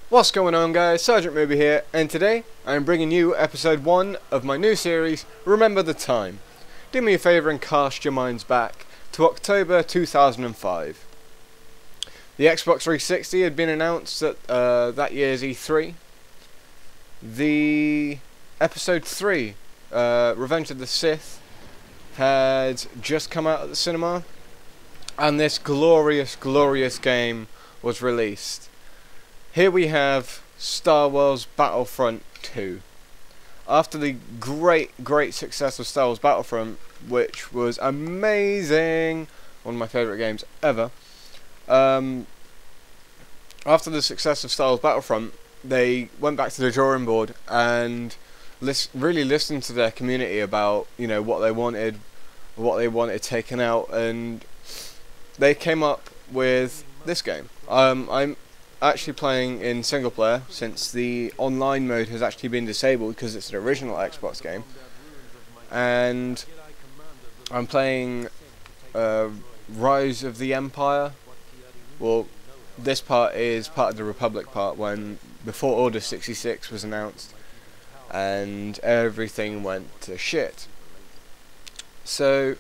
What's going on, guys? Sergeant Mooby here, and today I'm bringing you episode 1 of my new series, Remember the Time. Do me a favour and cast your minds back to October 2005. The Xbox 360 had been announced at that year's E3. The episode 3, Revenge of the Sith, had just come out at the cinema, and this glorious, glorious game was released. Here we have Star Wars Battlefront 2. After the great success of Star Wars Battlefront, which was amazing, one of my favourite games ever, after the success of Star Wars Battlefront, they went back to the drawing board and really listened to their community about, you know, what they wanted taken out, and they came up with this game. I'm actually playing in single player since the online mode has actually been disabled because it's an original Xbox game, and I'm playing Rise of the Empire. Well, this part is part of the Republic part, before Order 66 was announced and everything went to shit. So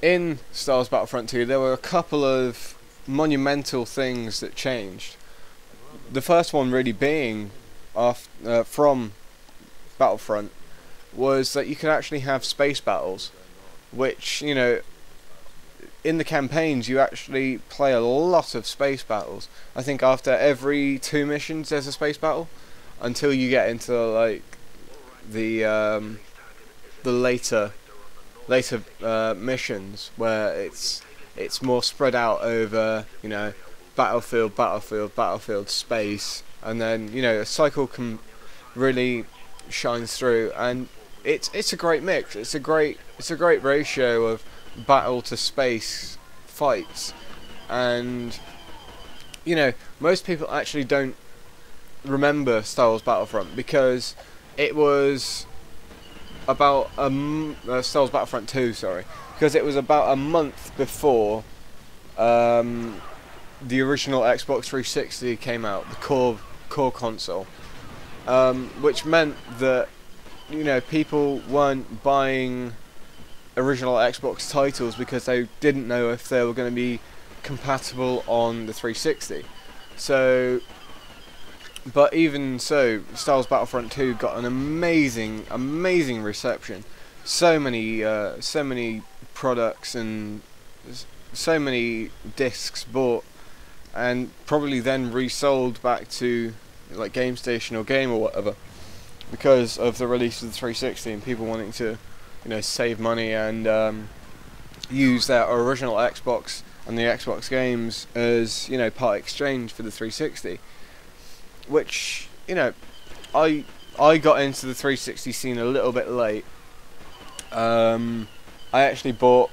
in Star Wars Battlefront 2 there were a couple of monumental things that changed. The first one really being from Battlefront was that you could actually have space battles, which, you know, in the campaigns you actually play a lot of space battles. I think after every 2 missions there's a space battle, until you get into like the later missions where it's more spread out over, you know, battlefield, space, and then, you know, a cycle can really shines through, and it's a great mix. It's a great ratio of battle to space fights, and, you know, most people actually don't remember Star Wars Battlefront because it was about Star Wars Battlefront 2, sorry, because it was about a month before the original Xbox 360 came out, the core console, which meant that, you know, people weren't buying original Xbox titles because they didn't know if they were going to be compatible on the 360. So, but even so, Star Wars Battlefront 2 got an amazing reception. So many products and so many discs bought, and probably then resold back to like GameStation or Game or whatever, because of the release of the 360 and people wanting to, you know, save money and use their original Xbox and the Xbox games as, you know, part exchange for the 360. Which, you know, I got into the 360 scene a little bit late. I actually bought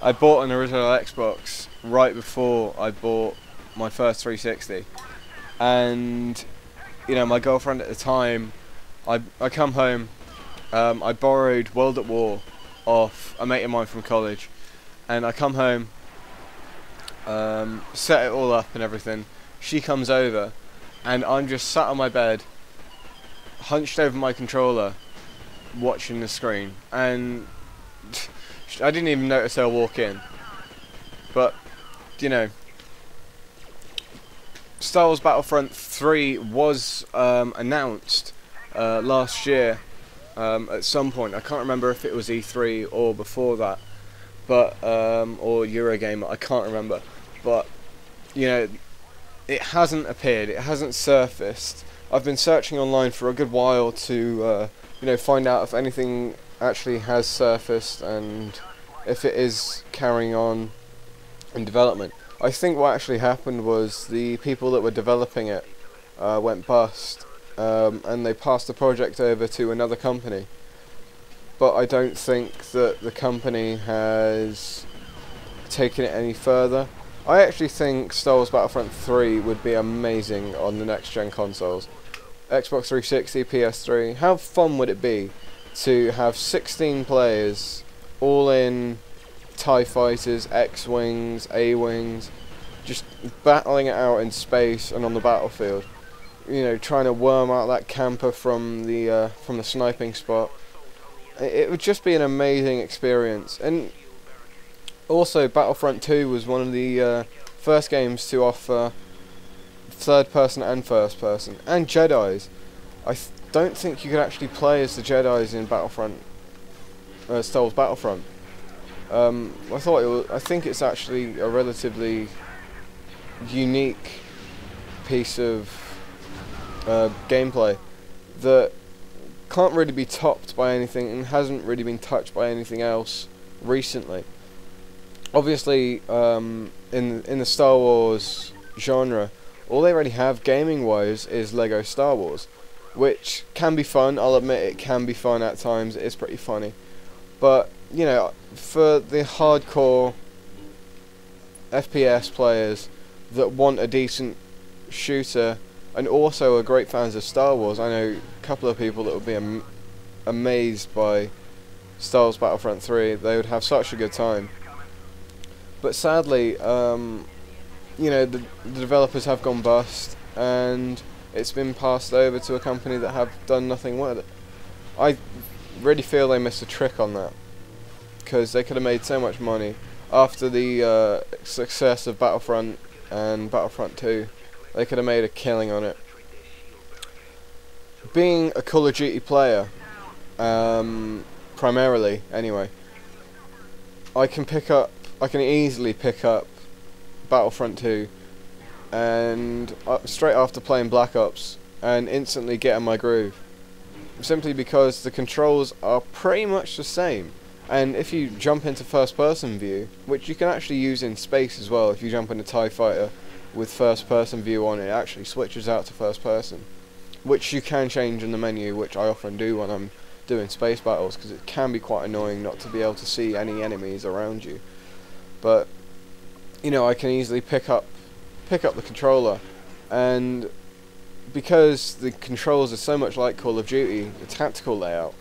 I bought an original Xbox right before I bought my first 360, and, you know, my girlfriend at the time, I come home, I borrowed World at War off a mate of mine from college, and I come home, set it all up and everything. She comes over, and I'm just sat on my bed, hunched over my controller, watching the screen, and I didn't even notice her walk in. But, you know, Star Wars Battlefront 3 was announced last year at some point. I can't remember if it was E3 or before that, but or Eurogamer, I can't remember. But, you know, it hasn't appeared, it hasn't surfaced. I've been searching online for a good while to you know, find out if anything actually has surfaced and if it is carrying on in development. I think what actually happened was the people that were developing it went bust, and they passed the project over to another company. But I don't think that the company has taken it any further. I actually think Star Wars Battlefront 3 would be amazing on the next gen consoles. Xbox 360, PS3, how fun would it be to have 16 players all in TIE fighters, X-Wings, A-Wings, just battling it out in space and on the battlefield. you know, trying to worm out that camper from the sniping spot. It would just be an amazing experience. And also, Battlefront 2 was one of the first games to offer third person and first person, and Jedis. I don't think you could actually play as the Jedis in Battlefront, Star Wars Battlefront. I think it's actually a relatively unique piece of gameplay that can't really be topped by anything and hasn't really been touched by anything else recently. Obviously, in the Star Wars genre, all they really have gaming-wise is Lego Star Wars, which can be fun. I'll admit it can be fun at times. It is pretty funny, but you know, for the hardcore FPS players that want a decent shooter and also are great fans of Star Wars, I know a couple of people that would be amazed by Star Wars Battlefront 3. They would have such a good time. But sadly, you know, the developers have gone bust, and it's been passed over to a company that have done nothing with it. I really feel they missed a trick on that, because they could have made so much money after the success of Battlefront and Battlefront 2. They could have made a killing on it. Being a Call of Duty player, primarily anyway, I can easily pick up Battlefront 2 and straight after playing Black Ops and instantly get in my groove, simply because the controls are pretty much the same. And if you jump into first person view, which you can actually use in space as well, if you jump in a TIE fighter with first person view on, it actually switches out to first person, which you can change in the menu, which I often do when I'm doing space battles, because it can be quite annoying not to be able to see any enemies around you. But you know, I can easily pick up the controller, and because the controls are so much like Call of Duty, the tactical layout,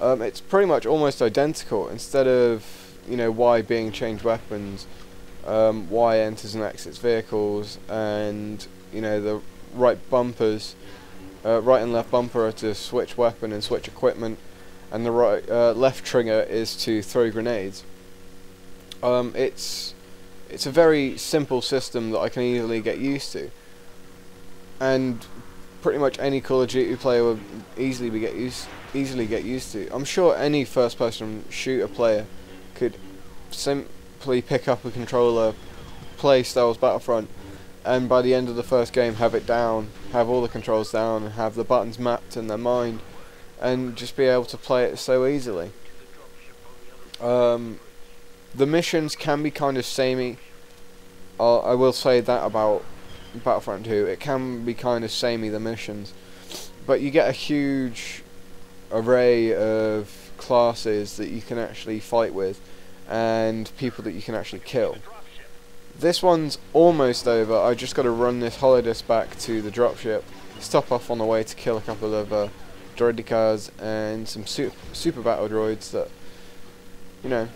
it's pretty much almost identical. Instead of, you know, Y being change weapons, Y enters and exits vehicles, and you know, the right and left bumper are to switch weapon and switch equipment, and the left trigger is to throw grenades. It's a very simple system that I can easily get used to, and pretty much any Call of Duty player would easily get used to. I'm sure any first-person shooter player could simply pick up a controller, play Star Wars Battlefront, and by the end of the first game have it down, have all the controls down, and have the buttons mapped in their mind, and just be able to play it so easily. The missions can be kind of samey. I will say that about Battlefront 2. It can be kind of samey, the missions, but you get a huge array of classes that you can actually fight with, and people that you can actually kill. This one's almost over. I just got to run this holodisc back to the dropship, stop off on the way to kill a couple of droidicas and some super battle droids that, you know,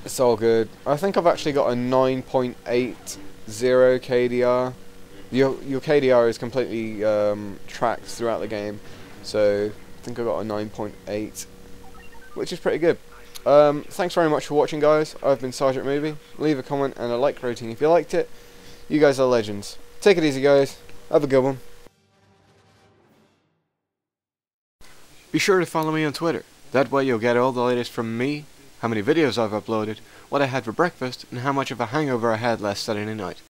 it's all good. I think I've actually got a 9.80 KDR. Your KDR is completely tracked throughout the game, so I think I got a 9.8, which is pretty good. Thanks very much for watching, guys. I've been Sergeant Mooby. Leave a comment and a like rating if you liked it. You guys are legends. Take it easy, guys. Have a good one. Be sure to follow me on Twitter. That way you'll get all the latest from me, how many videos I've uploaded, what I had for breakfast, and how much of a hangover I had last Saturday night.